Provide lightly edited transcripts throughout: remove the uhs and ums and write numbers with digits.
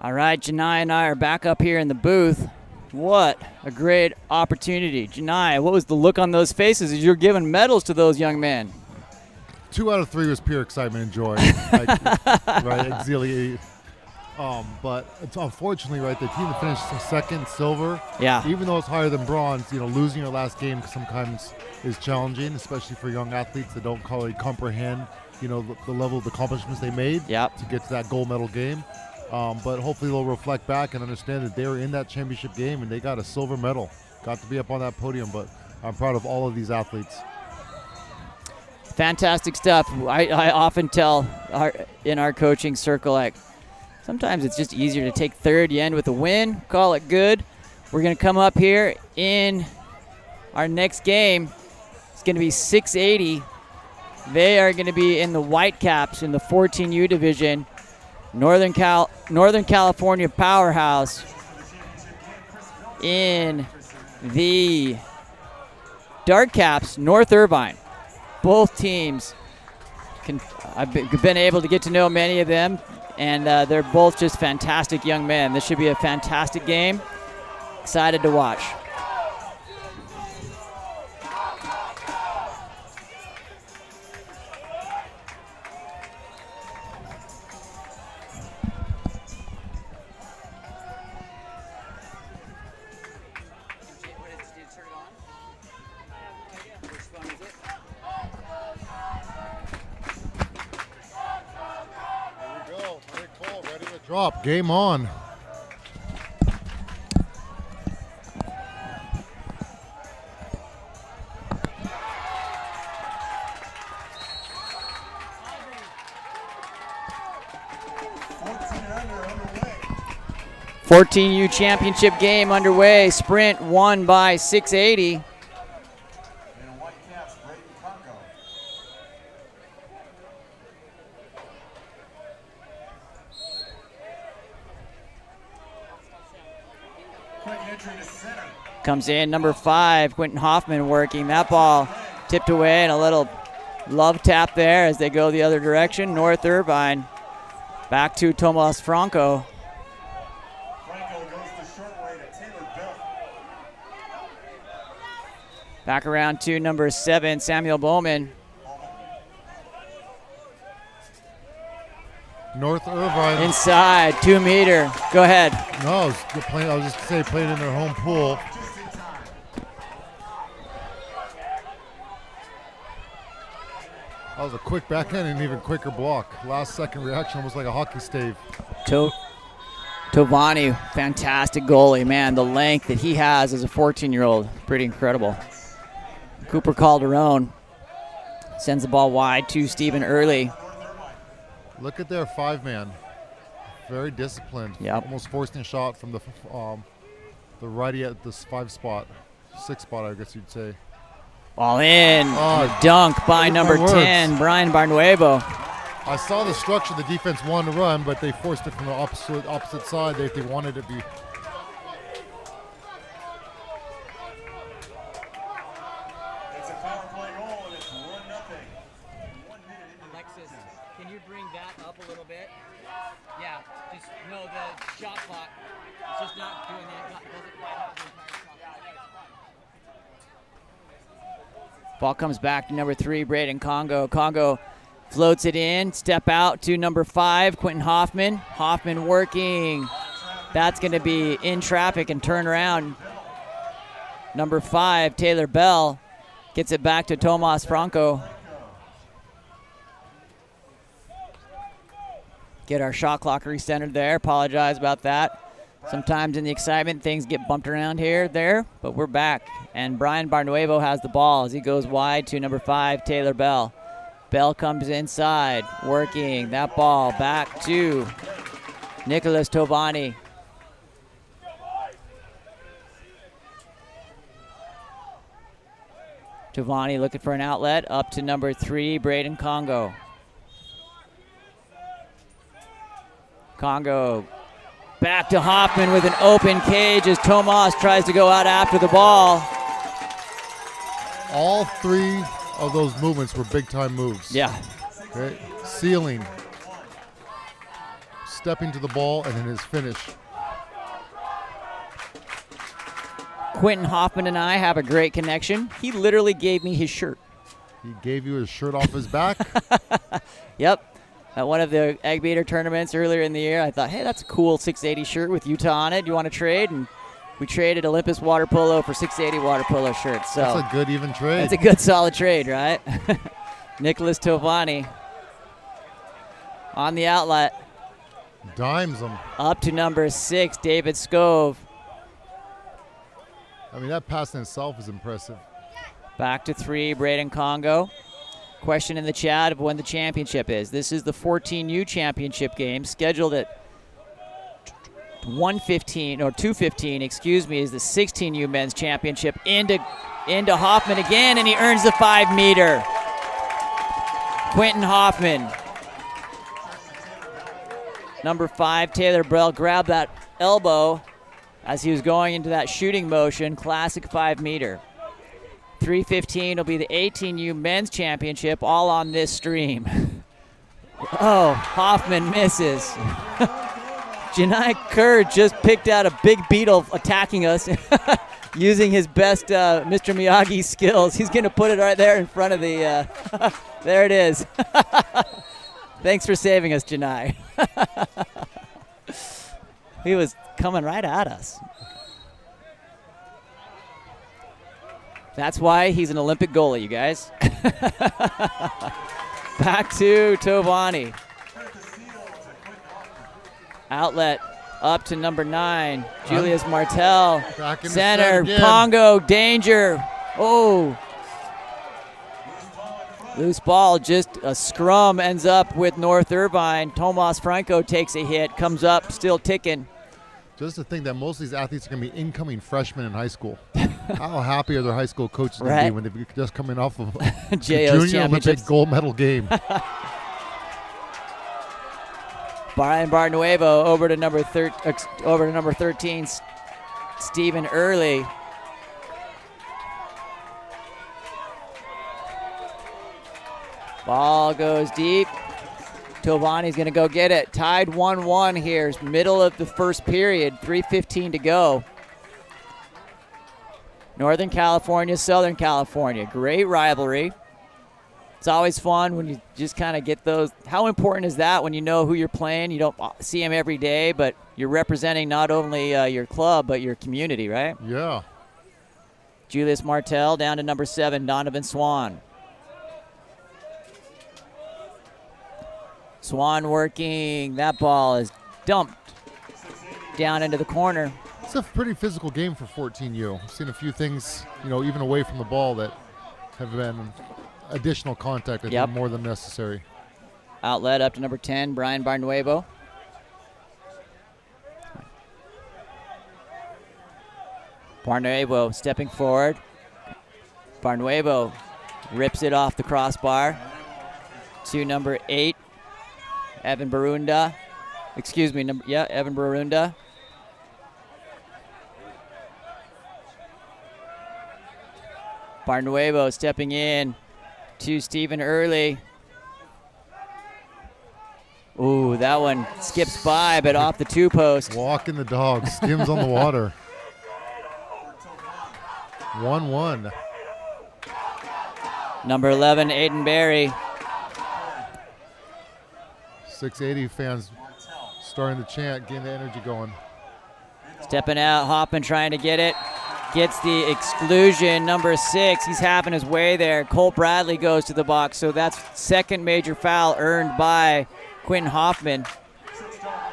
All right, Genai and I are back up here in the booth. What a great opportunity. Genai, what was the look on those faces as you're giving medals to those young men? 2 out of 3 was pure excitement and joy. Right, exiliate. But it's unfortunately, right, the team that finished second, silver, even though it's higher than bronze, losing your last game sometimes is challenging, especially for young athletes that don't comprehend, the level of accomplishments they made to get to that gold medal game. But hopefully they'll reflect back and understand that they were in that championship game and they got a silver medal. Got to be up on that podium, but I'm proud of all of these athletes. Fantastic stuff. I often tell in our coaching circle, sometimes it's just easier to take third. You end with a win, call it good. We're going to come up here in our next game. It's going to be 680. They are going to be in the Whitecaps in the 14U division. Northern California powerhouse in the Dark Caps, North Irvine. Both teams, I've been able to get to know many of them, and they're both just fantastic young men. This should be a fantastic game. Excited to watch. Drop, game on. U championship game underway. Sprint won by 680. Comes in number 5, Quentin Hoffman working. That ball tipped away and a little love tap there as they go the other direction. North Irvine back to Tomas Franco. Back around to number 7, Samuel Bowman. North Irvine. Inside, 2 meter. Go ahead. No, I was just saying playing in their home pool. That was a quick backhand and even quicker block. Last second reaction, almost like a hockey stave. Tovani, fantastic goalie. Man, the length that he has as a 14-year-old, pretty incredible. Cooper Calderon sends the ball wide to Stephen Early. Look at their 5-man. Very disciplined. Yep. Almost forcing a shot from the righty at this 5 spot. 6 spot, I guess you'd say. All in. Dunk by number 10, Brian Barnuevo. I saw the structure the defense wanted to run, but they forced it from the opposite side. They wanted it to be. It's a power play goal, and it's 1-0. 1 minute. Alexis, can you bring that up a little bit? Yeah, just no, the shot clock. It's just not doing that. Doesn't quite have the entire shot clock. Ball comes back to number 3, Brayden Congo. Congo floats it in, step out to number 5, Quentin Hoffman. Hoffman working. That's going to be in traffic and turn around. Number 5, Taylor Bell, gets it back to Tomas Franco. Get our shot clock recentered there. Apologize about that. Sometimes in the excitement, things get bumped around there, but we're back. And Brian Barnuevo has the ball as he goes wide to number 5, Taylor Bell. Bell comes inside, working. That ball back to Nicholas Tovani. Tovani looking for an outlet, up to number 3, Brayden Congo. Congo back to Hoffman with an open cage as Tomas tries to go out after the ball. All 3 of those movements were big-time moves. Yeah. Okay. Sealing, stepping to the ball and then his finish. Quentin Hoffman and I have a great connection. He literally gave me his shirt. He gave you his shirt off his back? Yep. At one of the Egg Beater tournaments earlier in the year, I thought, hey, that's a cool 680 shirt with Utah on it. Do you want to trade? And we traded Olympus water polo for 680 water polo shirts. So that's a good even trade. That's a good solid trade, right? Nicholas Tovani on the outlet. Dimes him. Up to number 6, David Scove. I mean, that pass in itself is impressive. Back to 3, Brayden Congo. Question in the chat of when the championship is. This is the 14U championship game, scheduled at 1:15 or 2:15, excuse me, is the 16U men's championship. Into Hoffman again, and he earns the 5-meter. Quentin Hoffman. Number 5, Taylor Brell, grabbed that elbow as he was going into that shooting motion. Classic 5-meter. 3:15 will be the 18U men's championship, all on this stream. Oh, Hoffman misses. Genai Kerr just picked out a big beetle attacking us using his best Mr. Miyagi skills. He's going to put it right there in front of the, there it is. Thanks for saving us, Genai. He was coming right at us. That's why he's an Olympic goalie, you guys. Back to Tovani. Outlet up to number 9, Julius Martel. Center, Congo, danger. Oh. Loose ball, just a scrum ends up with North Irvine. Tomas Franco takes a hit, comes up, still ticking. Just to think that most of these athletes are going to be incoming freshmen in high school. How happy are their high school coaches going to be when they're just coming off of a junior Olympic gold medal game? Brian Barnuevo over to number 13, Stephen Early. Ball goes deep. Tovani's going to go get it. Tied 1-1 here. Middle of the first period. 3:15 to go. Northern California, Southern California. Great rivalry. It's always fun when you just kind of get those. How important is that when you know who you're playing? You don't see them every day, but you're representing not only your club, but your community, right? Yeah. Julius Martel down to number 7, Donovan Swan. Swan working. That ball is dumped down into the corner. It's a pretty physical game for 14U. I've seen a few things, even away from the ball that have been additional contact, I think, more than necessary. Outlet up to number 10, Brian Barnuevo. Barnuevo stepping forward. Barnuevo rips it off the crossbar to number 8, Evan Barunda. Excuse me, Evan Barunda. Barnuevo stepping in to Stephen Early. Ooh, that one skips by, but off the 2-post. Walking the dog, skims on the water. 1-1. Number 11, Aiden Berry. 680 fans starting to chant, getting the energy going. Stepping out, Hoffman trying to get it. Gets the exclusion, number 6. He's having his way there. Cole Bradley goes to the box, so that's second major foul earned by Quentin Hoffman.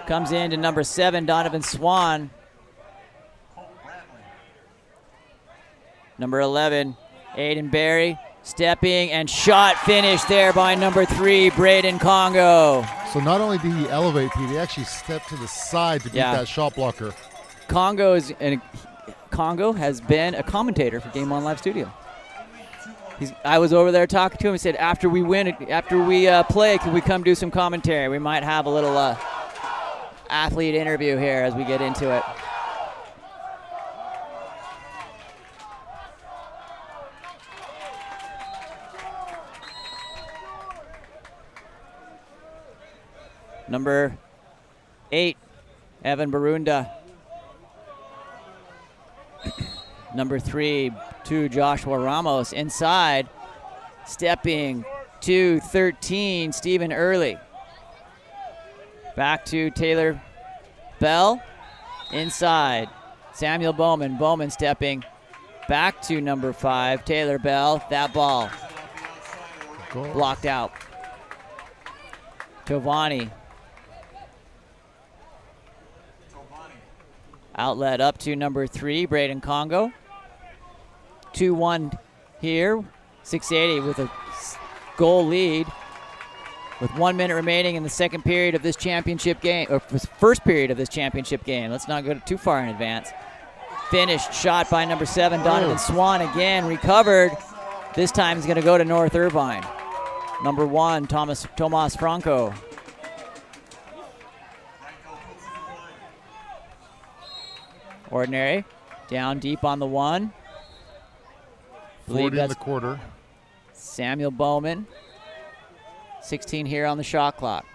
Comes in to number 7, Donovan Swan. Number 11, Aiden Berry. Stepping and shot finished there by number 3, Brayden Congo. So not only did he elevate, Pete, he actually stepped to the side to beat that shot blocker. Congo has been a commentator for Game On Live Studio. I was over there talking to him. He said, after we play, can we come do some commentary? We might have a little athlete interview here as we get into it. Number 8, Evan Barunda. Number 3, 2, Joshua Ramos. Inside, stepping to 13, Stephen Early. Back to Taylor Bell. Inside, Samuel Bowman. Bowman stepping back to number 5, Taylor Bell. That ball blocked out. Tovani. Outlet up to number 3, Brayden Congo. 2-1 here. 680 with a goal lead. With 1 minute remaining in the second period of this championship game, or first period of this championship game. Let's not go too far in advance. Finished shot by number 7, Donovan Swan again, recovered. This time is going to go to North Irvine. Number 1, Tomas Franco. Ordinary, down deep on the 1. 40 in the quarter. Samuel Bowman. 16 here on the shot clock.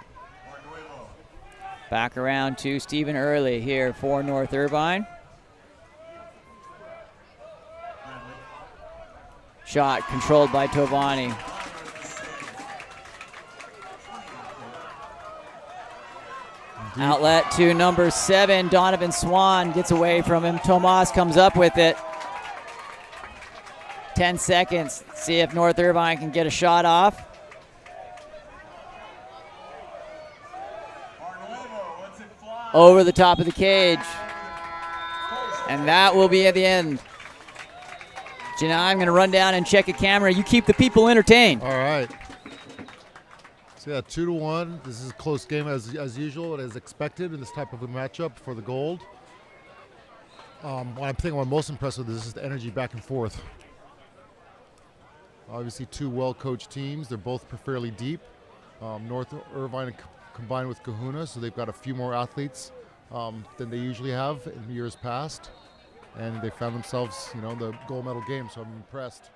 Back around to Stephen Early here for North Irvine. Shot controlled by Tovani. Outlet to number 7, Donovan Swan gets away from him. Tomas comes up with it. 10 seconds. See if North Irvine can get a shot off. Over the top of the cage. And that will be at the end. Genai, I'm going to run down and check a camera. You keep the people entertained. All right. So yeah, 2-1. This is a close game as usual and as expected in this type of a matchup for the gold. What I'm most impressed with is the energy back and forth. Obviously, 2 well-coached teams. They're both fairly deep. North Irvine combined with Kahuna, so they've got a few more athletes than they usually have in years past. And they found themselves, the gold medal game, so I'm impressed.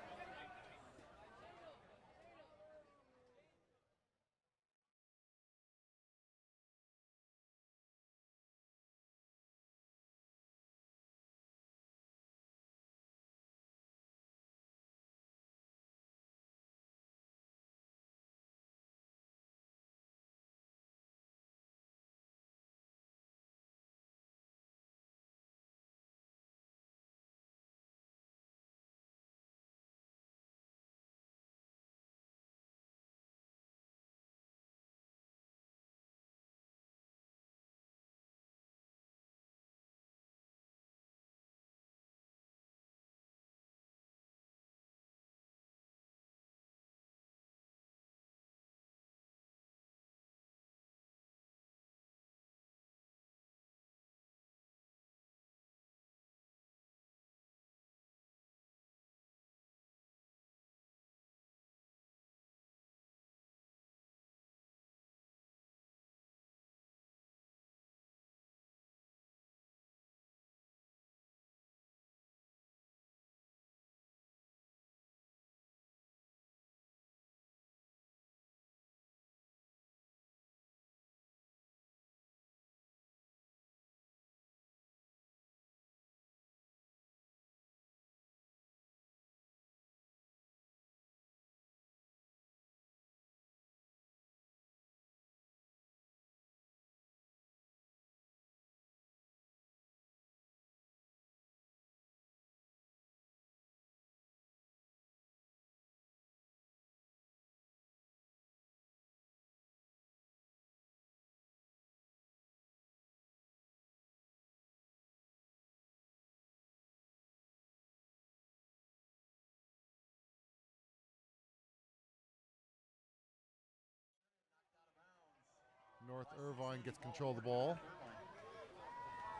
North Irvine gets control of the ball.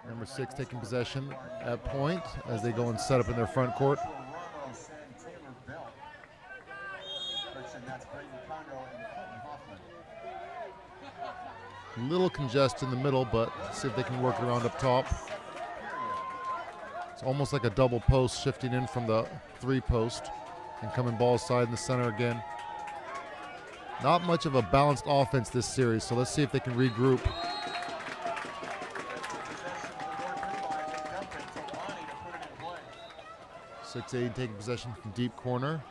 Number 6 taking possession at point as they go and set up in their front court. A little congested in the middle, but see if they can work around up top. It's almost like a double post shifting in from the 3 post and coming ball side in the center again. Not much of a balanced offense this series, so let's see if they can regroup. 680 taking possession from deep corner,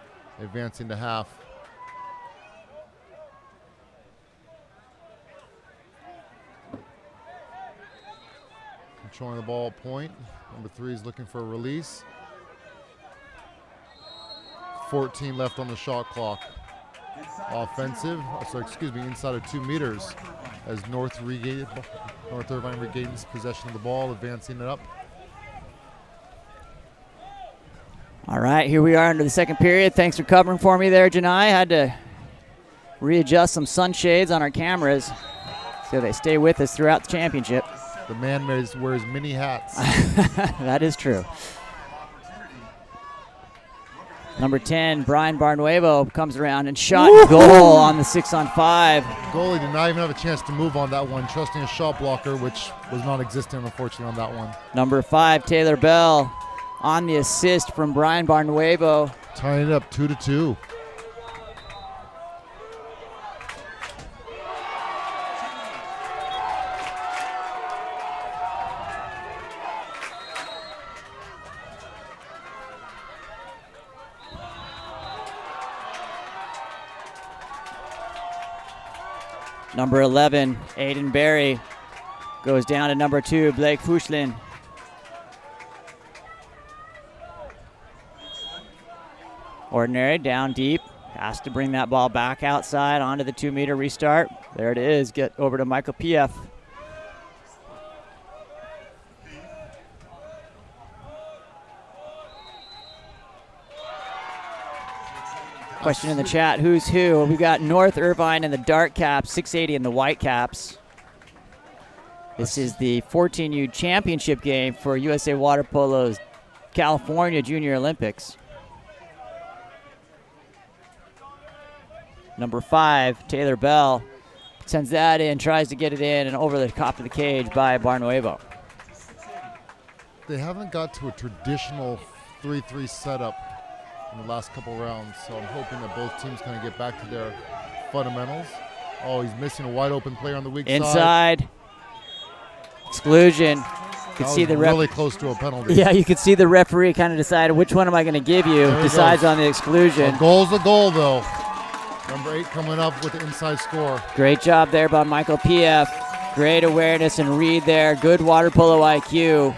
advancing to half. Controlling the ball at point. Number 3 is looking for a release. 14 left on the shot clock. Offensive, inside of 2 meters as North Irvine regains possession of the ball, advancing it up. All right, here we are into the second period. Thanks for covering for me there, Genai. Had to readjust some sunshades on our cameras so they stay with us throughout the championship. The man wears many hats. That is true. Number 10, Brian Barnuevo comes around and shot and goal on the 6-on-5. Goalie did not even have a chance to move on that one, trusting a shot blocker, which was non-existent, unfortunately, on that one. Number 5, Taylor Bell on the assist from Brian Barnuevo. Tying it up 2-2. Number 11, Aiden Berry, goes down to number 2, Blake Fuchlin. Ordinary, down deep, has to bring that ball back outside onto the 2-meter restart. There it is, get over to Michael P.F. Question in the chat, who's who? We've got North Irvine in the dark caps, 680 in the white caps. This is the 14U championship game for USA Water Polo's California Junior Olympics. Number 5, Taylor Bell, sends that in, tries to get it in, and over the top of the cage by Barnuevo. They haven't got to a traditional 3-3 setup in the last couple rounds, so I'm hoping that both teams kind of get back to their fundamentals. Oh, he's missing a wide open player on the weak side. Inside. Exclusion. Could see the really close to a penalty. Yeah, you could see the referee kind of decide which one am I going to give you. Decides on the exclusion. A goal's a goal, though. Number 8 coming up with the inside score. Great job there by Michael P.F. Great awareness and read there. Good water polo IQ.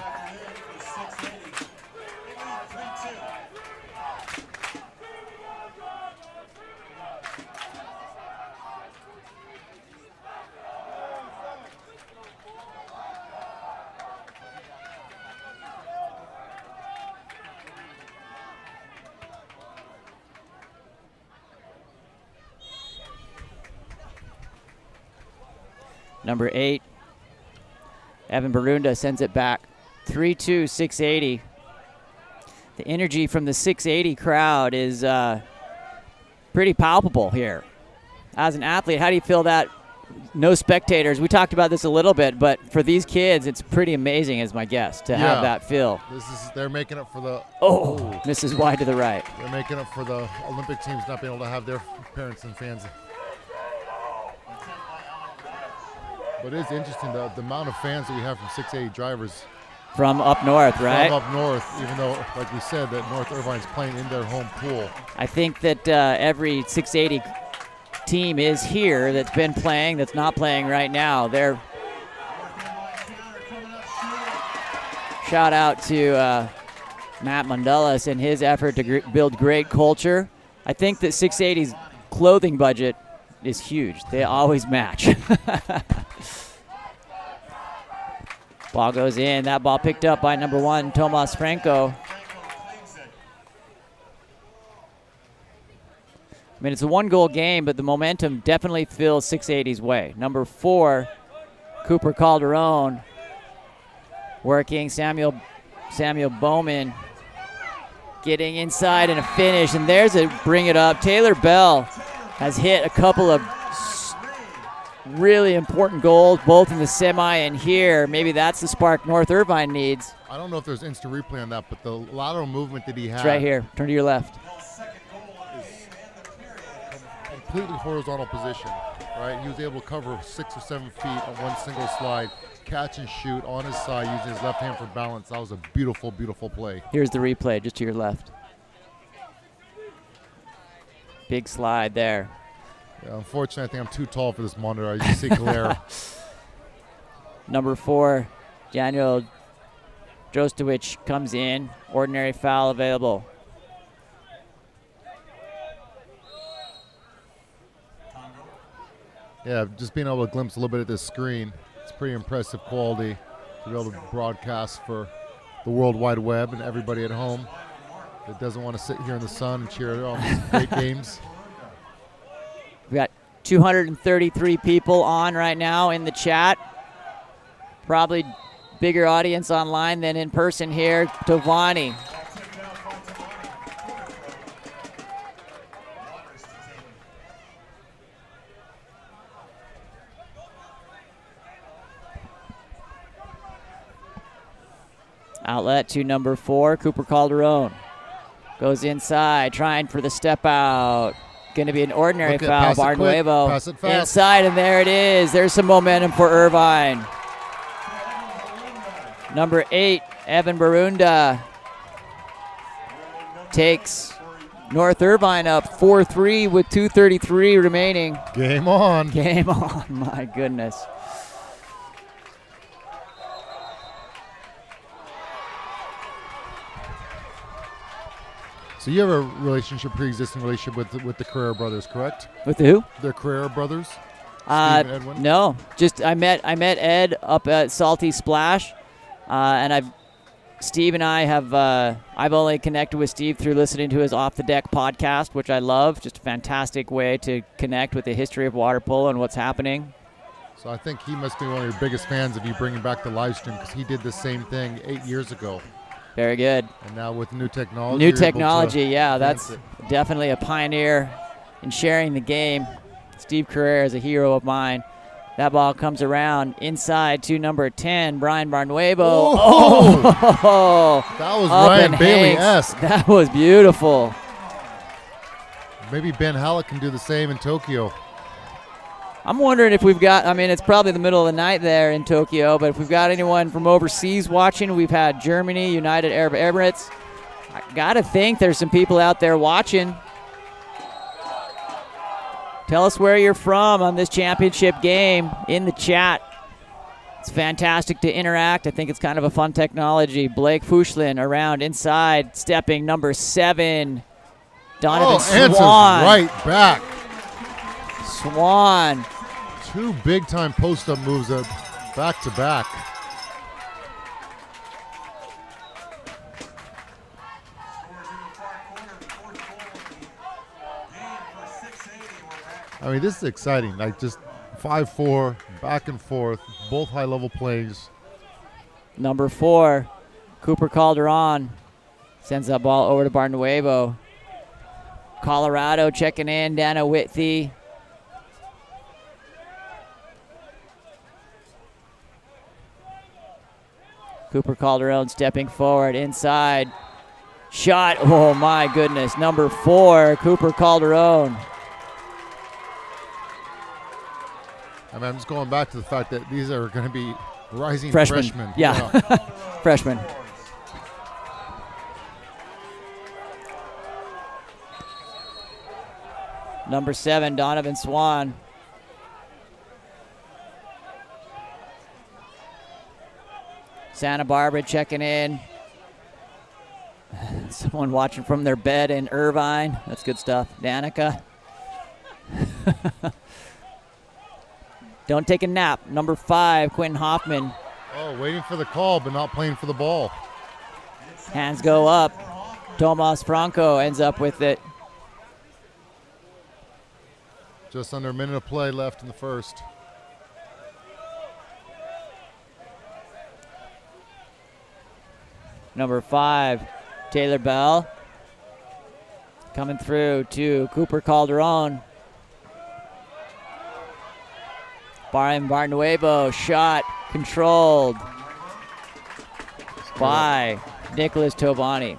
Number 8, Evan Barunda sends it back. 3-2, 680. The energy from the 680 crowd is pretty palpable here. As an athlete, how do you feel that? No spectators. We talked about this a little bit, but for these kids, it's pretty amazing, as my guess, to have that feel. They're making up for the... Misses wide to the right. They're making up for the Olympic teams not being able to have their parents and fans. But it is interesting, the amount of fans that we have from 680 drivers. From up north, right? From up north, even though, like we said, that North Irvine's playing in their home pool. I think that every 680 team is here that's been playing, that's not playing right now. They're shout out to Matt Mundelas and his effort to build great culture. I think that 680's clothing budget is huge. They always match. Ball goes in. That ball picked up by number 1, Tomas Franco. I mean, it's a 1-goal game, but the momentum definitely feels 680's way. Number 4, Cooper Calderon, working. Samuel Bowman getting inside and a finish, and there's a bring it up. Taylor Bell has hit a couple of really important goals, both in the semi and here. Maybe that's the spark North Irvine needs. I don't know if there's instant replay on that, but the lateral movement that he had. It's right here. Turn to your left. Completely horizontal position, right? He was able to cover 6 or 7 feet on one single slide, catch and shoot on his side using his left hand for balance. That was a beautiful, beautiful play. Here's the replay just to your left. Big slide there. Yeah, unfortunately, I think I'm too tall for this monitor. I just see glare. Number 4, Daniel Drostowicz comes in. Ordinary foul available. Yeah, just being able to glimpse a little bit of this screen. It's pretty impressive quality to be able to broadcast for the World Wide Web and everybody at home that doesn't want to sit here in the sun and cheer on these great games. We got 233 people on right now in the chat. Probably bigger audience online than in person here. Tovani. Outlet to number 4, Cooper Calderon. Goes inside, trying for the step out. Going to be an ordinary foul. Barnuevo inside, and there it is. There's some momentum for Irvine. Number 8, Evan Barunda takes North Irvine up 4-3 with 2:33 remaining. Game on. Game on, my goodness. So you have a relationship, pre-existing relationship with the Kerr brothers, correct? With the who? The Kerr brothers. Steve and Edwin? No, just I met Ed up at Salty Splash, and Steve and I have I've only connected with Steve through listening to his Off the Deck podcast, which I love. Just a fantastic way to connect with the history of water polo and what's happening. So I think he must be one of your biggest fans of you bringing back the live stream, because he did the same thing 8 years ago. Very good. And now with new technology. New technology, yeah, that's definitely a pioneer in sharing the game. Steve Kerr is a hero of mine. That ball comes around inside to number 10, Brian Barnuevo. Oh! That was Ryan Bailey-esque. That was beautiful. Maybe Ben Hallett can do the same in Tokyo. I'm wondering if we've got, I mean, it's probably the middle of the night there in Tokyo, but if we've got anyone from overseas watching, we've had Germany, United Arab Emirates. I got to think there's some people out there watching. Tell us where you're from on this championship game in the chat. It's fantastic to interact. I think it's kind of a fun technology. Blake Fushlin around inside, stepping number 7, Donovan Swan. Answers right back. Swan. 2 big-time post-up moves back-to-back. I mean, this is exciting. Like, just 5-4, back and forth, both high-level plays. Number 4, Cooper Calderon sends that ball over to Barnuevo. Colorado checking in, Dana Whitby. Cooper Calderon stepping forward inside. Shot. Oh, my goodness. Number 4, Cooper Calderon. I mean, I'm just going back to the fact that these are going to be rising freshmen. Yeah. Freshmen. Number 7, Donovan Swan. Santa Barbara checking in. Someone watching from their bed in Irvine. That's good stuff. Danica. Don't take a nap. Number 5, Quentin Hoffman. Oh, waiting for the call, but not playing for the ball. Hands go up. Tomas Franco ends up with it. Just under a minute of play left in the first. Number 5, Taylor Bell. Coming through to Cooper Calderon. Brian Barnuevo, shot controlled by Nicholas Tovani.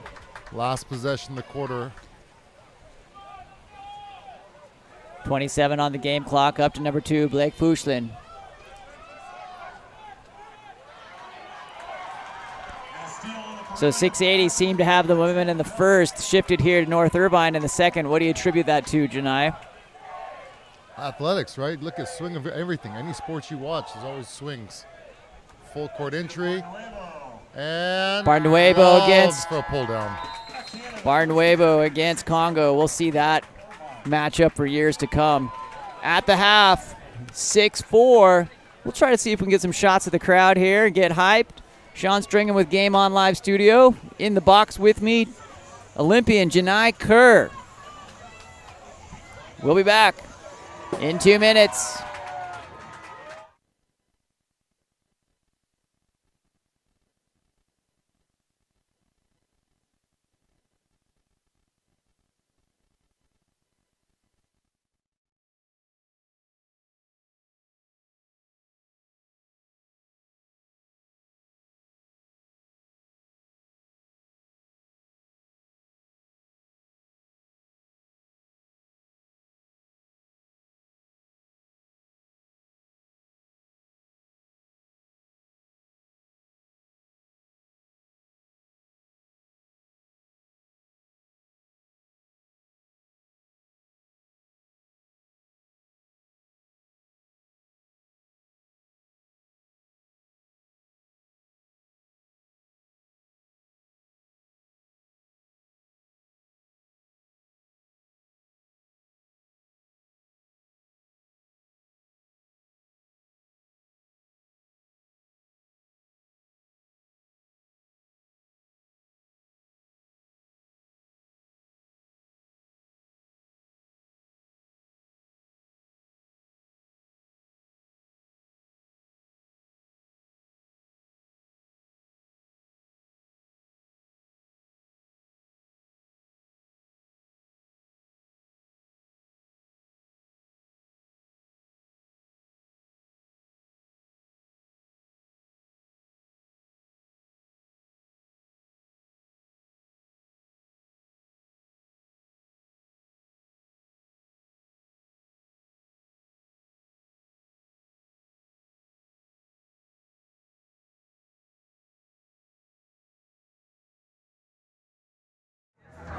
Last possession of the quarter. 27 on the game clock, up to number 2, Blake Fushlin. So 680 seemed to have the momentum in the first, shifted here to North Irvine in the second. What do you attribute that to, Genai? Athletics, right? Look at swing of everything. Any sports you watch, there's always swings. Full court entry. And Barnuevo against for a pull down. Barnuevo against Congo. We'll see that matchup for years to come. At the half, 6-4. We'll try to see if we can get some shots of the crowd here and get hyped. Shawn Stringham with Game On Live Studio. In the box with me, Olympian Genai Kerr. We'll be back in 2 minutes.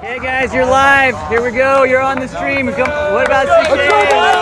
Hey guys, you're live. Here we go. You're on the stream. What about 680?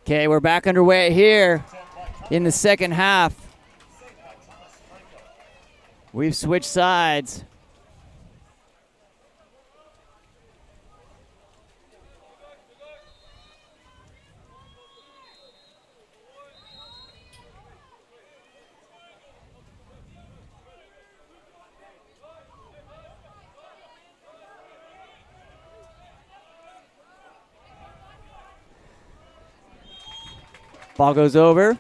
Okay, we're back underway here in the second half. We've switched sides. Ball goes over.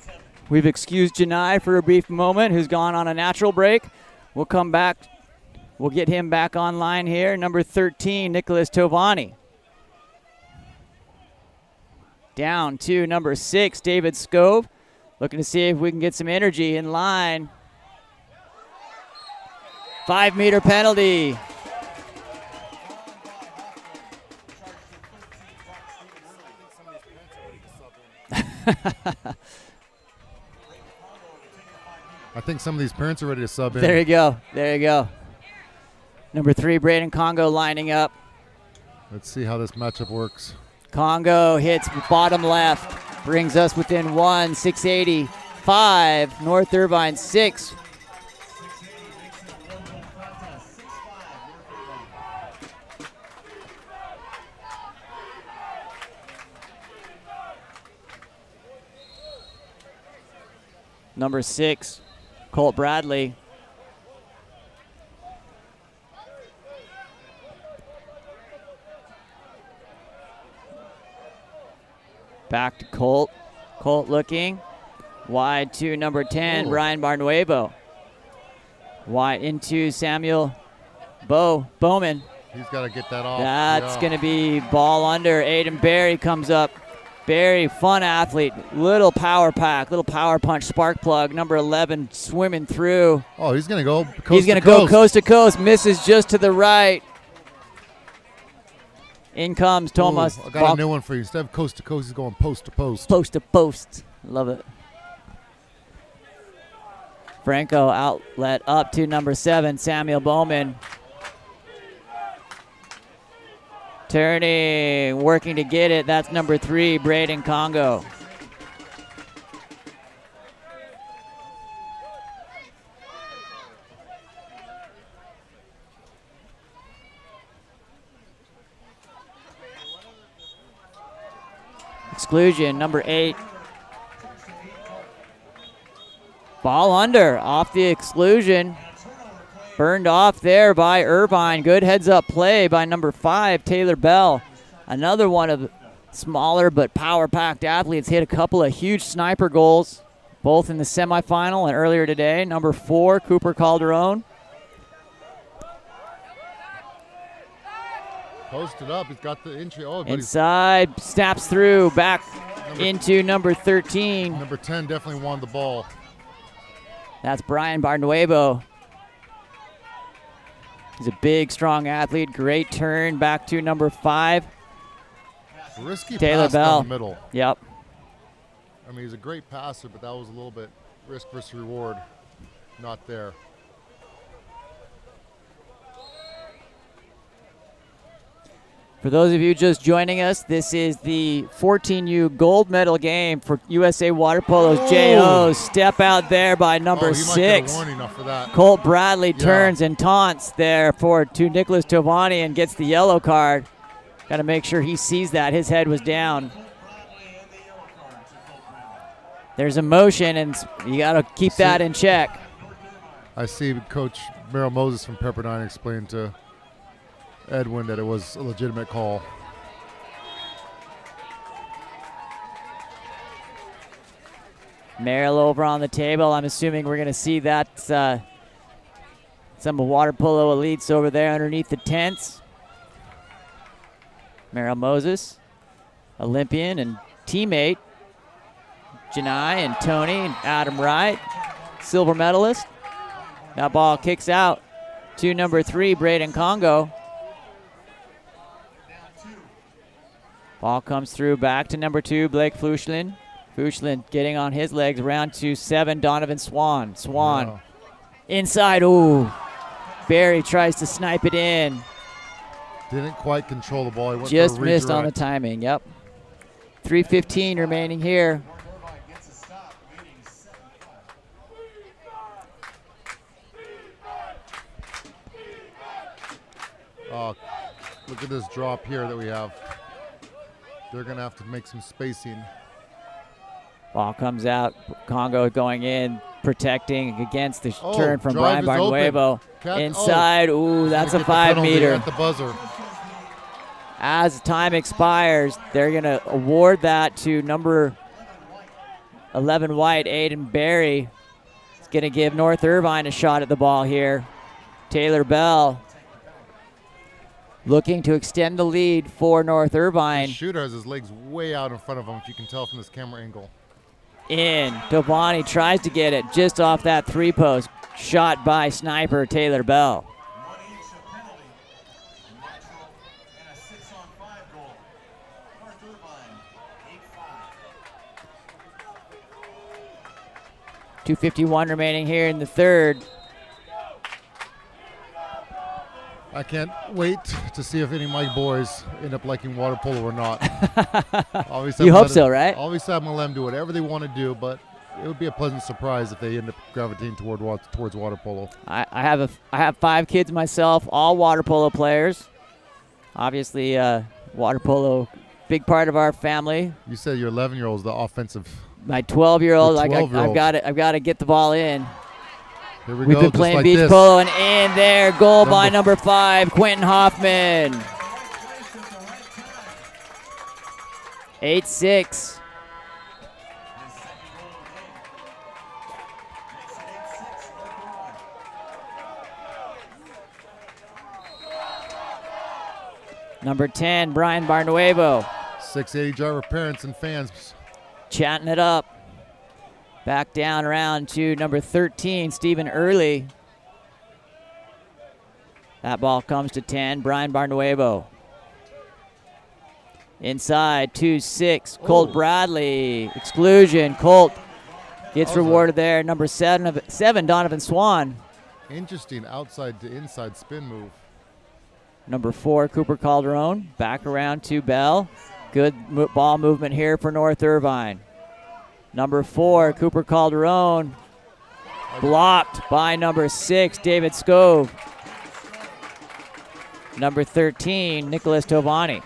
We've excused Genai for a brief moment, who's gone on a natural break. We'll come back. We'll get him back online here. Number 13, Nicholas Tovani. Down to number 6, David Scove. Looking to see if we can get some energy in line. 5-meter penalty. I think some of these parents are ready to sub in. There you go. There you go. Number 3, Brayden Congo lining up. Let's see how this matchup works. Congo hits bottom left, brings us within 1, 685. North Irvine 6. Number 6, Colt Bradley. Back to Colt. Colt looking. Wide to number 10, Brian Barnuevo. Wide into Samuel Bowman. He's got to get that off. That's going to be ball under. Aiden Berry comes up. Berry, fun athlete. Little power pack, little power punch spark plug. Number 11 swimming through. Oh, he's going to go coast He's going to go coast to coast. Misses just to the right. In comes Thomas. I got a new one for you. Instead of coast to coast, he's going post to post. Post to post. Love it. Franco outlet up to number 7, Samuel Bowman. Turning, working to get it. That's number 3, Brayden Congo. Exclusion, number 8. Ball under, off the exclusion. Burned off there by Irvine. Good heads-up play by number 5, Taylor Bell. Another one of smaller but power-packed athletes. Hit a couple of huge sniper goals, both in the semifinal and earlier today. Number 4, Cooper Calderon. Posted up. He's got the entry. Oh, inside, snaps through, back into number 13. Number 10 definitely won the ball. That's Brian Barnuevo. He's a big, strong athlete. Great turn back to number 5. Risky Taylor pass Bell. down the middle. Yep. I mean, he's a great passer, but that was a little bit risk versus reward. Not there. For those of you just joining us, this is the 14U gold medal game for USA Water Polo's JO. Step out there by number 6. Colt Bradley turns and taunts there to Nicholas Tovani and gets the yellow card. Got to make sure he sees that. His head was down. There's a motion, and you got to keep that in check. I see Coach Merrill Moses from Pepperdine explained to Edwin that it was a legitimate call. Merrill over on the table. I'm assuming we're going to see that some water polo elites over there underneath the tents. Merrill Moses, Olympian and teammate. Genai and Tony and Adam Wright, silver medalist. That ball kicks out to number 3, Brayden Congo. Ball comes through back to number 2, Blake Fluchlin. Fluchlin getting on his legs, around to 7, Donovan Swan. Swan inside, ooh. Barry tries to snipe it in. Didn't quite control the ball. He went just missed on the timing, yep. 3:15 remaining here. Look at this drop here that we have. They're going to have to make some spacing. Ball comes out. Congo going in, protecting against the turn from Brian Barnuevo. Inside, ooh, that's a 5-meter. At the buzzer. As time expires, they're going to award that to number 11 white, Aiden Berry. It's going to give North Irvine a shot at the ball here. Taylor Bell looking to extend the lead for North Irvine. The shooter has his legs way out in front of him, if you can tell from this camera angle. In. Tovani tries to get it just off that 3-post. Shot by sniper Taylor Bell. 2:51 remaining here in the third. I can't wait to see if any of my boys end up liking water polo or not. You hope so, right? Obviously, I'm going to let them do whatever they want to do, but it would be a pleasant surprise if they end up gravitating towards water polo. I have 5 kids myself, all water polo players. Obviously, water polo, big part of our family. You said your 11-year-old is the offensive. My 12-year-old, I've got to get the ball in. Here we We've go, been playing like beach this. polo, and in there, goal by number 5, Quentin Hoffman. 8-6. Number 10, Brian Barnuevo. 680 driver parents and fans. Chatting it up. Back down around to number 13, Stephen Early. That ball comes to 10, Brian Barnuevo. Inside, 2-6, Colt Bradley. Exclusion, Colt gets rewarded there. Number 7, Donovan Swan. Interesting outside to inside spin move. Number 4, Cooper Calderon. Back around to Bell. Good ball movement here for North Irvine. Number 4, Cooper Calderon. Blocked by number 6, David Scove. Number 13, Nicholas Tovani.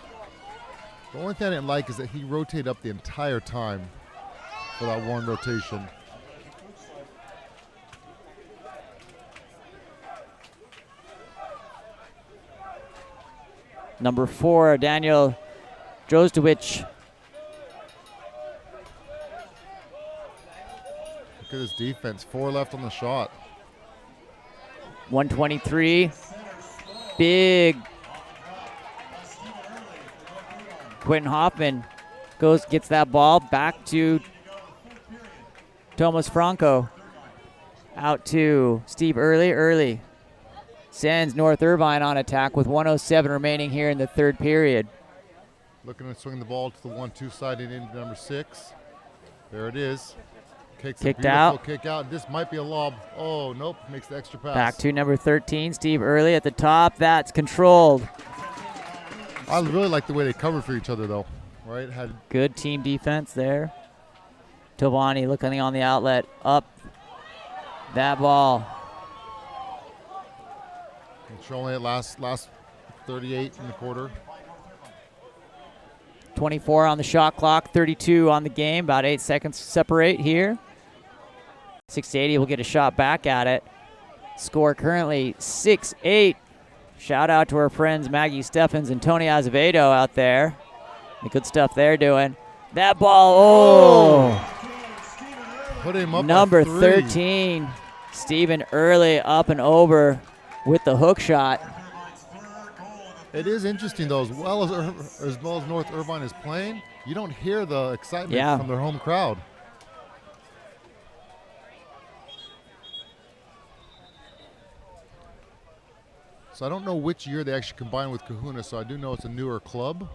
The only thing I didn't like is that he rotated up the entire time for that one rotation. Number 4, Daniel Drozdowicz. Look at his defense. 4 left on the shot. 123. Big. Quentin Hoffman gets that ball back to Thomas Franco. Out to Steve Early. Early sends North Irvine on attack with 1:07 remaining here in the third period. Looking to swing the ball to the 1-2 side and into number 6. There it is. Kicked out. Kick out. This might be a lob. Oh, nope. Makes the extra pass. Back to number 13, Steve Early at the top. That's controlled. I really like the way they covered for each other, though. Right? Had good team defense there. Tovani looking on the outlet. Up that ball. Controlling it last 38 in the quarter. 24 on the shot clock, 32 on the game. About 8 seconds to separate here. 680 will get a shot back at it. Score currently 6-8. Shout out to our friends Maggie Steffens and Tony Azevedo out there. The good stuff they're doing. That ball, Put him up number 13, Stephen Early up and over with the hook shot. It is interesting, though, as well as North Irvine is playing, you don't hear the excitement from their home crowd. So I don't know which year they actually combined with Kahuna, so I do know it's a newer club.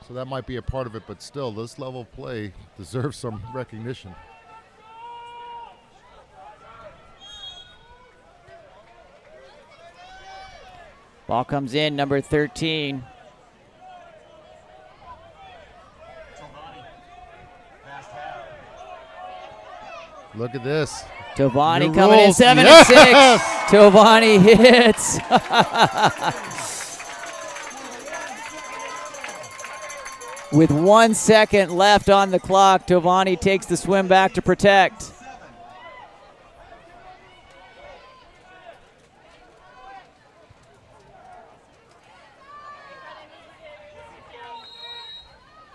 So that might be a part of it, but still, this level of play deserves some recognition. Ball comes in, number 13. Look at this. Tovani coming in 7-6. Tovani hits. With 1 second left on the clock, Tovani takes the swim back to protect.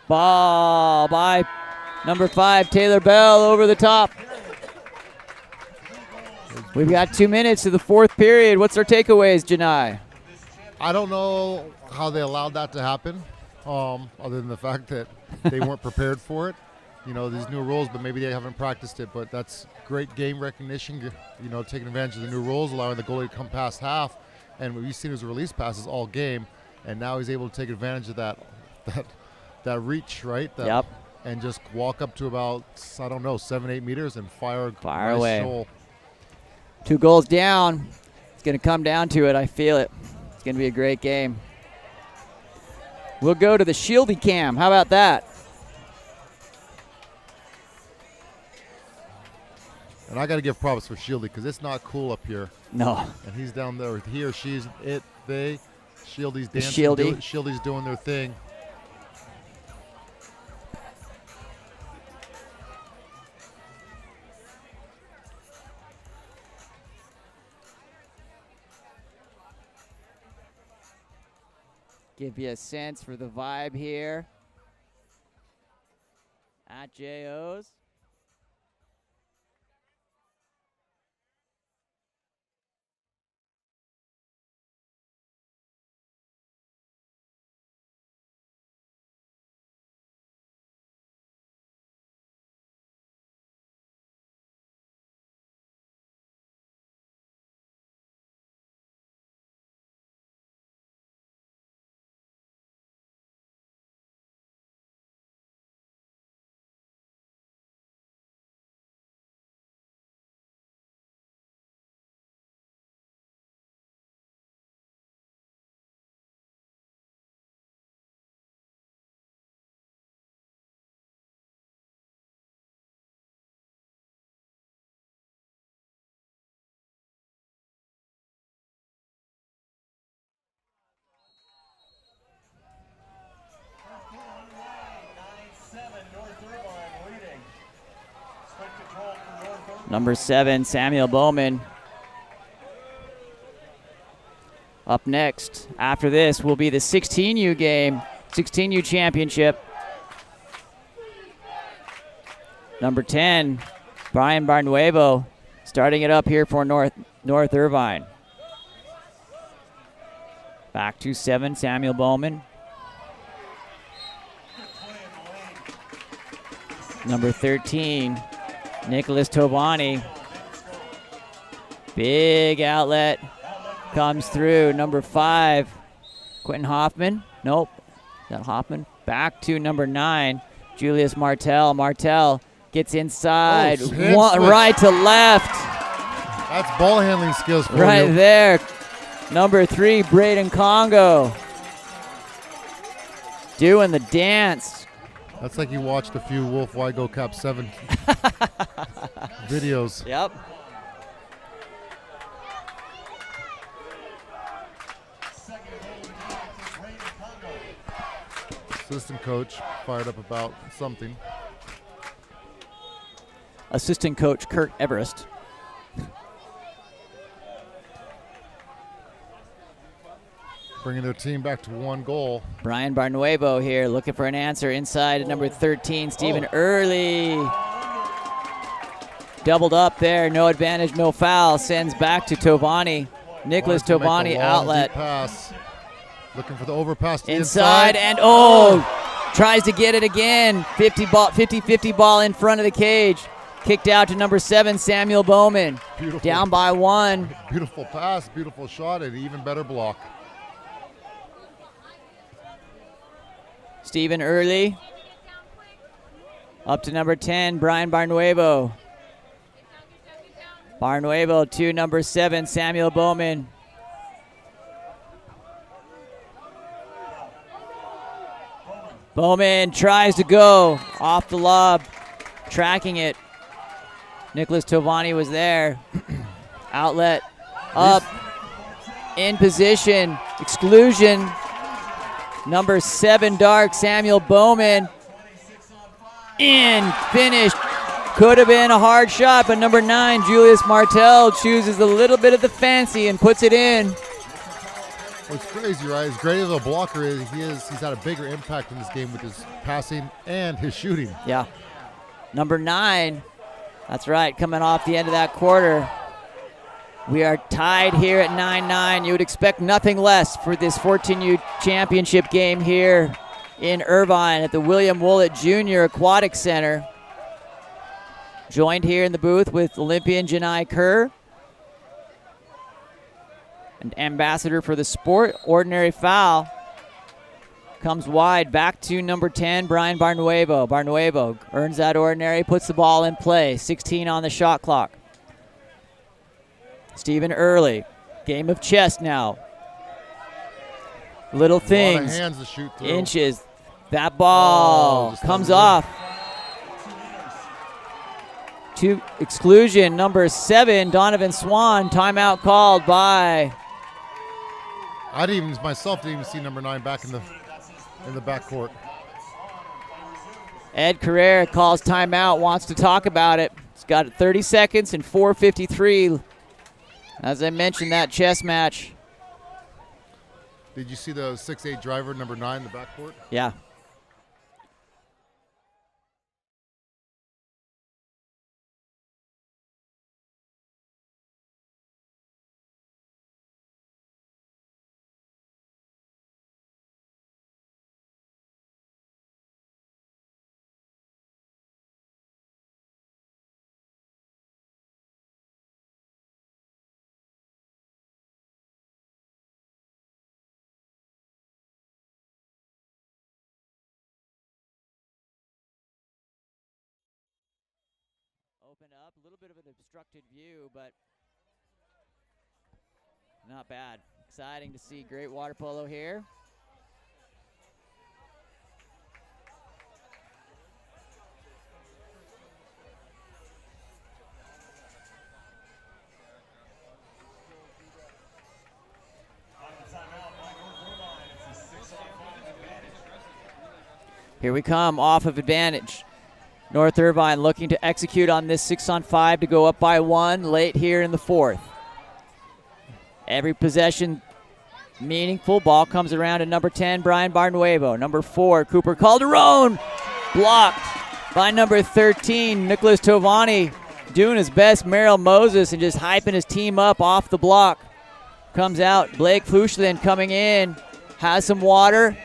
Ball by number 5, Taylor Bell over the top. We've got 2 minutes to the fourth period. What's our takeaways, Genai? I don't know how they allowed that to happen, other than the fact that they weren't prepared for it. You know, these new rules, but maybe they haven't practiced it. But that's great game recognition, you know, taking advantage of the new rules, allowing the goalie to come past half. And what we've seen is release passes all game, and now he's able to take advantage of that reach, right? Yep. and just walk up to about, I don't know, 7-8 meters and fire nice away. Shoal. 2 goals down. It's going to come down to it. I feel it. It's going to be a great game. We'll go to the Shieldy cam. How about that? And I got to give props for Shieldy because it's not cool up here. No. And he's down there. He or she's it. They. Shieldy's dancing. Shieldy's doing their thing. Give you a sense for the vibe here at JO's. Number 7, Samuel Bowman. Up next, after this, will be the 16U game, 16U championship. Number 10, Brian Barnuevo, starting it up here for North Irvine. Back to 7, Samuel Bowman. Number 13, Nicholas Tovani. Big outlet comes through. Number 5, Quentin Hoffman. Nope. Is that Hoffman? Back to number 9, Julius Martell. Martell gets inside. Right to left. That's ball handling skills for right you. There. Number 3, Brayden Congo. Doing the dance. That's like you watched a few Wolf Wygo Cap 7 videos. Yep. Assistant coach fired up about something. Assistant coach Kurt Everest. Bringing their team back to 1 goal. Brian Barnuevo here looking for an answer inside at number 13, Stephen Early. Doubled up there, no advantage, no foul. Sends back to Tovani. Nicholas Tovani outlet. Pass. Looking for the overpass to inside and tries to get it again. 50-50 ball in front of the cage. Kicked out to number 7, Samuel Bowman. Beautiful. Down by 1. Beautiful pass, beautiful shot, and even better block. Stephen Early. Up to number 10, Brian Barnuevo. Barnuevo to number 7, Samuel Bowman. Bowman tries to go off the lob, tracking it. Nicholas Tovani was there. Outlet up, in position, exclusion. Number 7, Dark, Samuel Bowman. In, finished. Could have been a hard shot, but number 9, Julius Martell, chooses a little bit of the fancy and puts it in. What's crazy, right? As great as a blocker is, he's had a bigger impact in this game with his passing and his shooting. Yeah. Number 9, that's right, coming off the end of that quarter. We are tied here at 9-9. You would expect nothing less for this 14U championship game here in Irvine at the William Woolett Jr. Aquatic Center. Joined here in the booth with Olympian Genai Kerr, and ambassador for the sport, Ordinary Foul, Comes wide, back to number 10, Brian Barnuevo. Barnuevo earns that ordinary, puts the ball in play. 16 on the shot clock. Stephen Early, game of chess now. Little things, a lot of hands to shoot through. Inches. That ball comes off. To exclusion, number 7, Donovan Swan. Timeout called by. I didn't even see number 9 back in the backcourt. Ed Carrera calls timeout, wants to talk about it. He's got 30 seconds and 4:53. As I mentioned, that chess match. Did you see the 6'8" driver, number 9, in the backcourt? Yeah. Open up, a little bit of an obstructed view, but not bad. Exciting to see great water polo here. Here we come, off of advantage. North Irvine looking to execute on this 6-on-5 to go up by 1 late here in the 4th. Every possession meaningful. Ball comes around to number 10, Brian Barnuevo. Number 4, Cooper Calderon. Blocked by number 13, Nicholas Tovani. Doing his best, Merrill Moses, and just hyping his team up off the block. Comes out, Blake Flushlin coming in. Has some water.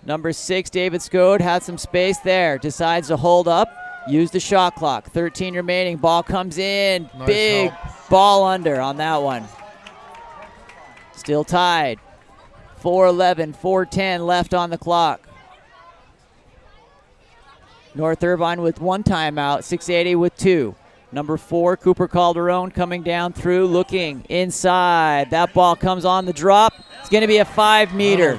Number 6, David Scode, had some space there. Decides to hold up, use the shot clock. 13 remaining, ball comes in. Nice big help. Ball under on that one. Still tied. 4:11, 4:10 left on the clock. North Irvine with 1 timeout, 680 with 2. Number 4, Cooper Calderon coming down through, looking inside. That ball comes on the drop. It's going to be a 5-meter.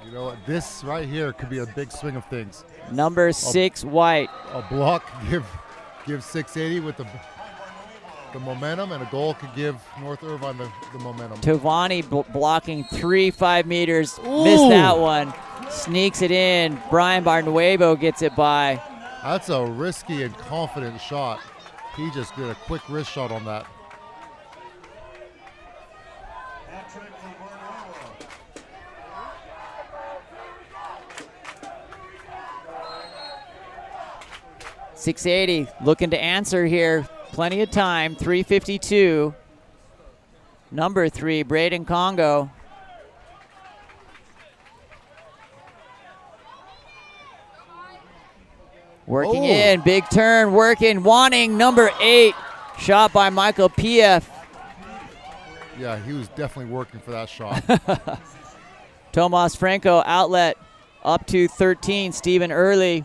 You know what? This right here could be a big swing of things. Number 6, White. A block give 680 with the momentum, and a goal could give North Irvine the momentum. Tovani blocking 3 5-meters. Missed that one. Sneaks it in. Brian Barnuevo gets it by. That's a risky and confident shot. He just did a quick wrist shot on that. 680 looking to answer here. Plenty of time. 3:52. Number 3, Brayden Congo. Working in, big turn, working, wanting number 8. Shot by Michael P.F. Yeah, he was definitely working for that shot. Tomas Franco, outlet up to 13, Stephen Early.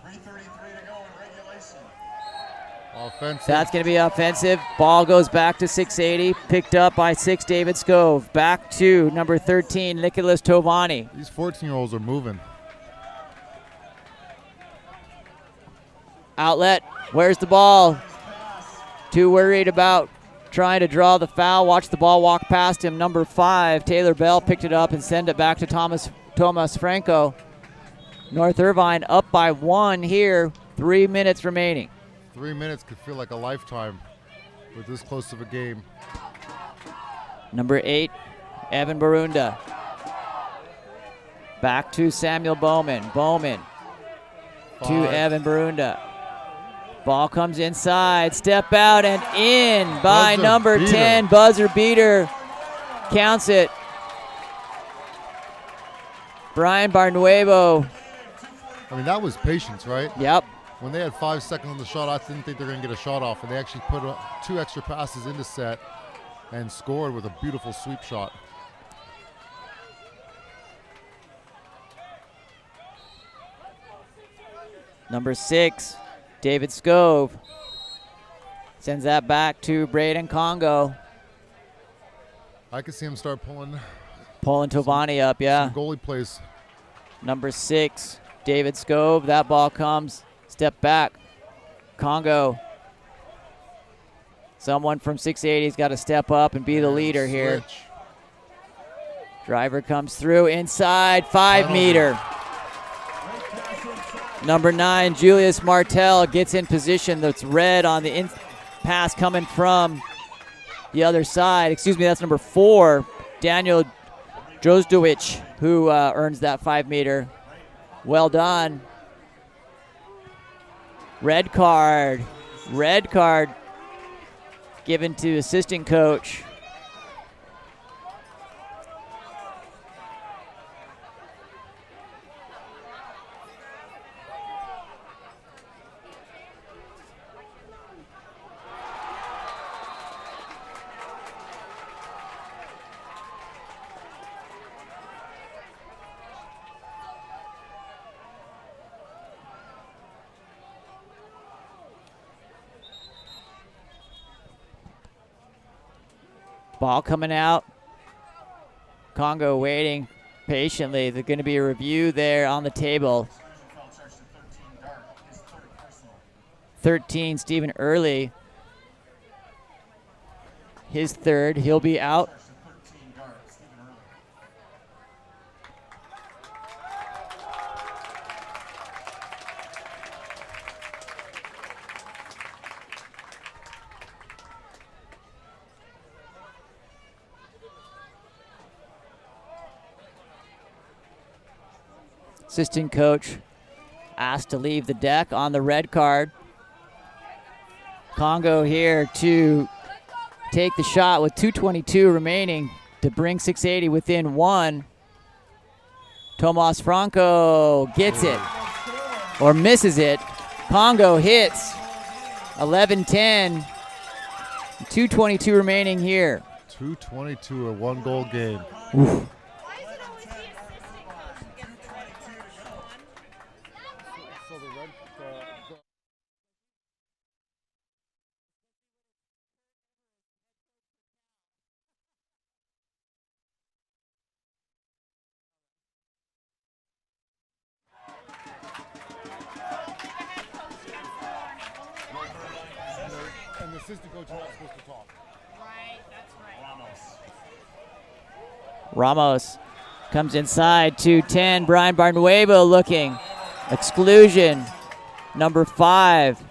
Offensive. That's going to be offensive. Ball goes back to 680, picked up by 6, David Scove. Back to number 13, Nicholas Tovani. These 14-year-olds are moving. Outlet, where's the ball? Too worried about trying to draw the foul. Watch the ball walk past him. Number 5, Taylor Bell picked it up and send it back to Tomas Franco. North Irvine up by 1 here, 3 minutes remaining. 3 minutes could feel like a lifetime with this close of a game. Number 8, Evan Barunda. Back to Samuel Bowman. Bowman to Evan Barunda. Ball comes inside, step out and in by number 10, buzzer beater. Counts it. Brian Barnuevo. I mean, that was patience, right? Yep. When they had 5 seconds on the shot, I didn't think they were going to get a shot off, and they actually put 2 extra passes into set and scored with a beautiful sweep shot. Number 6, David Scove. Sends that back to Brayden Congo. I can see him start pulling Tovani up, yeah. some goalie plays. Number 6, David Scove. That ball comes. Step back. Congo. Someone from 680's got to step up and be the leader here. Driver comes through inside, 5-meter. Number 9, Julius Martell gets in position. That's red on the pass coming from the other side. Excuse me, that's number 4, Daniel Drozdowicz, who earns that 5-meter. Well done. Red card given to assistant coach. Ball coming out. Congo waiting patiently. There's going to be a review there on the table. 13, Stephen Early. His third. He'll be out. Assistant coach asked to leave the deck on the red card. Congo here to take the shot with 2:22 remaining to bring 680 within 1. Tomas Franco gets it or misses it. Congo hits. 11-10. 2:22 remaining here. 2:22, a 1-goal game. Oof. And the assistant coach is not supposed to talk. Right, that's right. Ramos comes inside to 10. Brian Barnuevo looking. Exclusion. Number 5.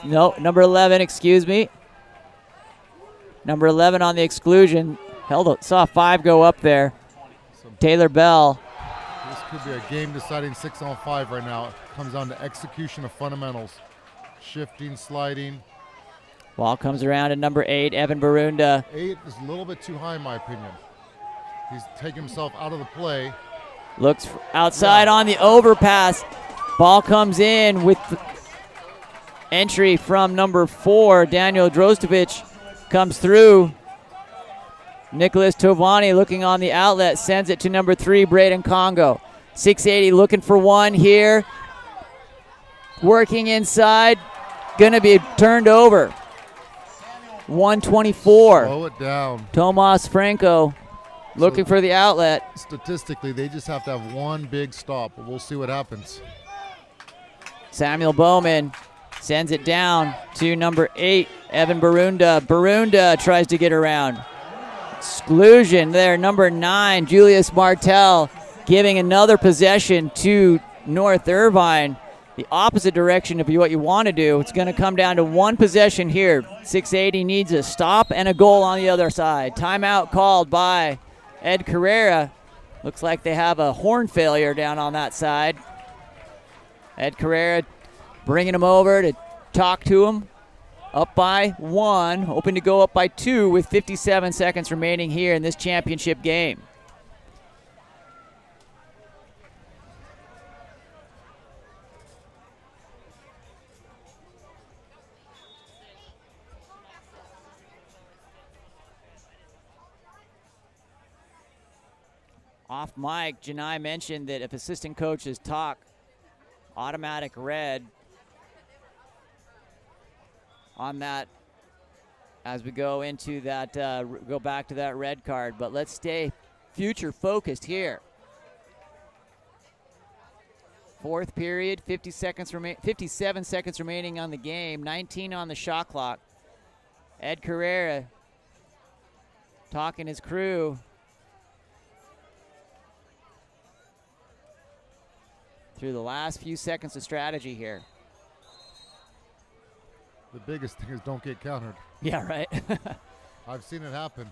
No, number 11, excuse me. Number 11 on the exclusion. Saw 5 go up there. Taylor Bell. This could be a game-deciding 6-on-5 right now. It comes down to execution of fundamentals. Shifting, sliding. Ball comes around to number 8, Evan Barunda. 8 is a little bit too high in my opinion. He's taking himself out of the play. Looks outside on the overpass. Ball comes in with the entry from number 4, Daniel Drozdowicz. Comes through. Nicholas Tovani looking on the outlet, sends it to number 3, Brayden Congo. 680 looking for one here. Working inside. Gonna be turned over. 124. Slow it down. Tomas Franco looking for the outlet. Statistically, they just have to have one big stop, but we'll see what happens. Samuel Bowman sends it down to number 8, Evan Barunda. Barunda tries to get around. Exclusion there, number 9, Julius Martell, giving another possession to North Irvine. The opposite direction of what you want to do. It's going to come down to one possession here. 680 needs a stop and a goal on the other side. Timeout called by Ed Carrera. Looks like they have a horn failure down on that side. Ed Carrera bringing him over to talk to him. Up by 1, hoping to go up by 2 with 57 seconds remaining here in this championship game. Off mic, Genai mentioned that if assistant coaches talk automatic red on that as we go into that, go back to that red card. But let's stay future focused here. Fourth period, 57 seconds remaining on the game, 19 on the shot clock. Ed Carrera talking his crew. Through the last few seconds of strategy here. The biggest thing is don't get countered. Yeah, right. I've seen it happen.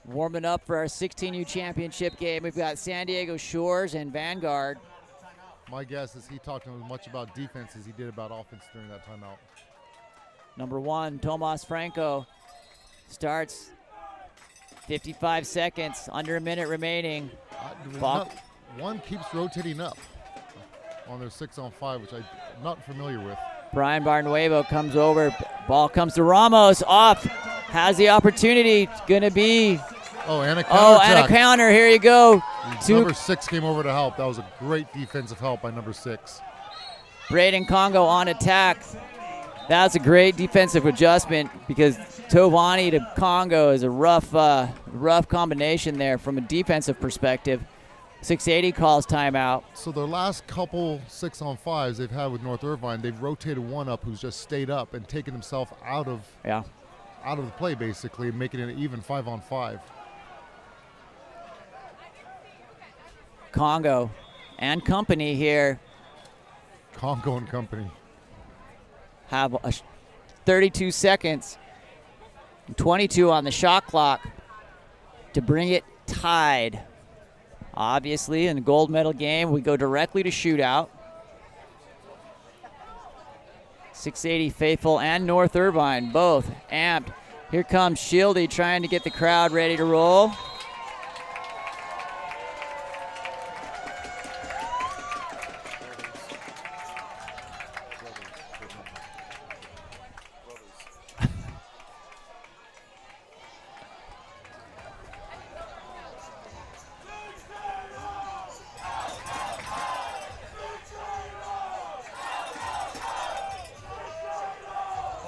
Warming up for our 16U championship game, we've got San Diego Shores and Vanguard. My guess is he talked as much about defense as he did about offense during that timeout. Number 1, Tomas Franco starts. 55 seconds, under a minute remaining. One keeps rotating up on their 6-on-5, which I'm not familiar with. Brian Barnuevo comes over. Ball comes to Ramos. Off. Has the opportunity. Going to be. Oh, and a counter. And a counter. Here you go. Number 6 came over to help. That was a great defensive help by number 6. Brayden Congo on attack. That's a great defensive adjustment because Tovani to Congo is a rough combination there from a defensive perspective. 680 calls timeout. So their last couple 6-on-5s they've had with North Irvine, they've rotated one up who's just stayed up and taken himself out of the play, basically, making it an even 5-on-5. Congo and company here. Congo and company have 32 seconds, 22 on the shot clock to bring it tied. Obviously, in the gold medal game, we go directly to shootout. 680 Faithful and North Irvine, both amped. Here comes Shieldy trying to get the crowd ready to roll.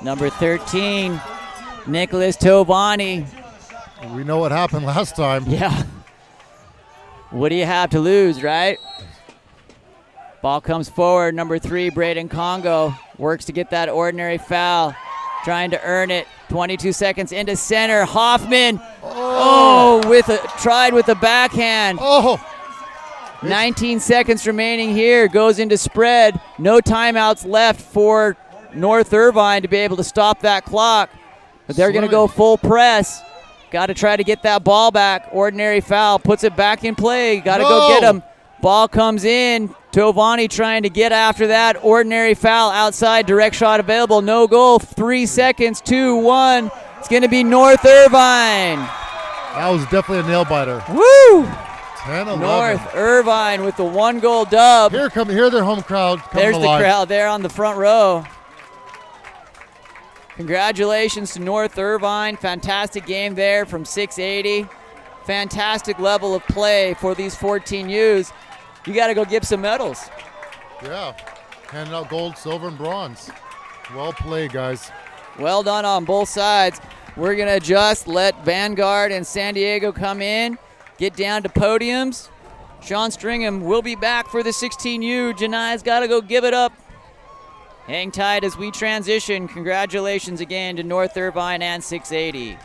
Number 13, Nicholas Tovani. We know what happened last time. Yeah. What do you have to lose, right? Ball comes forward. Number 3, Brayden Congo works to get that ordinary foul. Trying to earn it. 22 seconds into center. Hoffman. Tried with the backhand. 19 seconds remaining here. Goes into spread. No timeouts left for North Irvine to be able to stop that clock. But they're going to go full press. Got to try to get that ball back. Ordinary foul. Puts it back in play. Got to go get him. Ball comes in. Tovani trying to get after that. Ordinary foul outside. Direct shot available. No goal. 3 seconds. 2, 1. It's going to be North Irvine. That was definitely a nail biter. Woo! 10-11. North Irvine with the 1-goal dub. Here their home crowd. There's the crowd there on the front row. Congratulations to North Irvine. Fantastic game there from 680. Fantastic level of play for these 14Us. You got to go give some medals. Yeah, handing out gold, silver, and bronze. Well played, guys. Well done on both sides. We're going to adjust, let Vanguard and San Diego come in, get down to podiums. Shawn Stringham will be back for the 16U. Genai's got to go give it up. Hang tight as we transition. Congratulations again to North Irvine and 680.